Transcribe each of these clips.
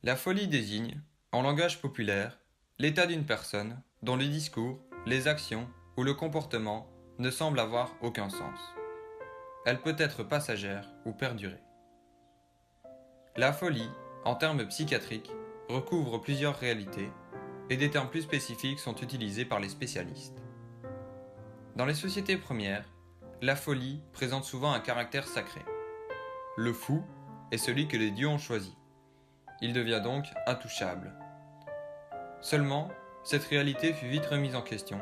La folie désigne, en langage populaire, l'état d'une personne dont le discours, les actions ou le comportement ne semblent avoir aucun sens. Elle peut être passagère ou perdurer. La folie, en termes psychiatriques, recouvre plusieurs réalités et des termes plus spécifiques sont utilisés par les spécialistes. Dans les sociétés premières, la folie présente souvent un caractère sacré. Le fou est celui que les dieux ont choisi. Il devient donc intouchable. Seulement, cette réalité fut vite remise en question,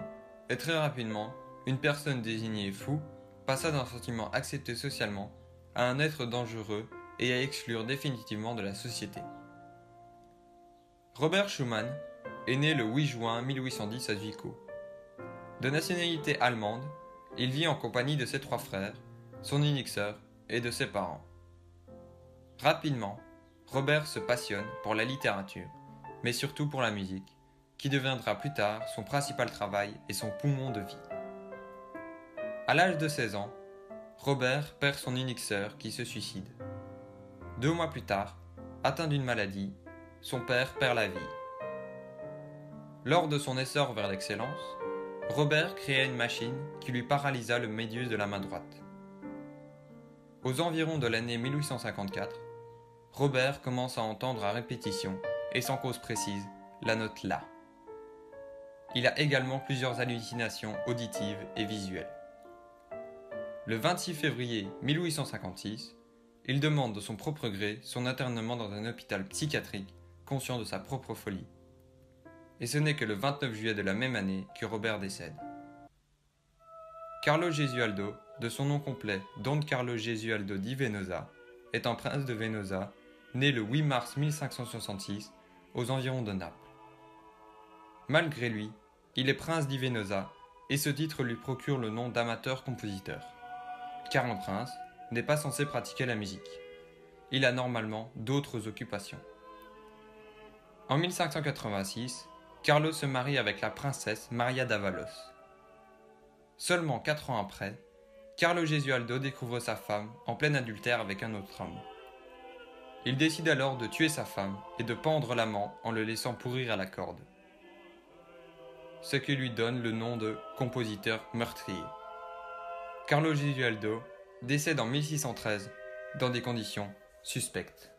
et très rapidement, une personne désignée fou passa d'un sentiment accepté socialement à un être dangereux et à exclure définitivement de la société. Robert Schumann est né le 8 juin 1810 à Zwickau. De nationalité allemande, il vit en compagnie de ses trois frères, son unique sœur et de ses parents. Rapidement, Robert se passionne pour la littérature, mais surtout pour la musique, qui deviendra plus tard son principal travail et son poumon de vie. À l'âge de 16 ans, Robert perd son unique sœur qui se suicide. 2 mois plus tard, atteint d'une maladie, son père perd la vie. Lors de son essor vers l'excellence, Robert créa une machine qui lui paralysa le médius de la main droite. Aux environs de l'année 1854, Robert commence à entendre à répétition, et sans cause précise, la note La. Il a également plusieurs hallucinations auditives et visuelles. Le 26 février 1856, il demande de son propre gré son internement dans un hôpital psychiatrique, conscient de sa propre folie. Et ce n'est que le 29 juillet de la même année que Robert décède. Carlo Gesualdo, de son nom complet Don Carlo Gesualdo di Venosa, est un prince de Venosa, né le 8 mars 1566 aux environs de Naples. Malgré lui, il est prince di Venosa et ce titre lui procure le nom d'amateur-compositeur. Car un prince n'est pas censé pratiquer la musique. Il a normalement d'autres occupations. En 1586, Carlo se marie avec la princesse Maria d'Avalos. Seulement 4 ans après, Carlo Gesualdo découvre sa femme en plein adultère avec un autre homme. Il décide alors de tuer sa femme et de pendre l'amant en le laissant pourrir à la corde. Ce qui lui donne le nom de compositeur meurtrier. Carlo Gesualdo décède en 1613 dans des conditions suspectes.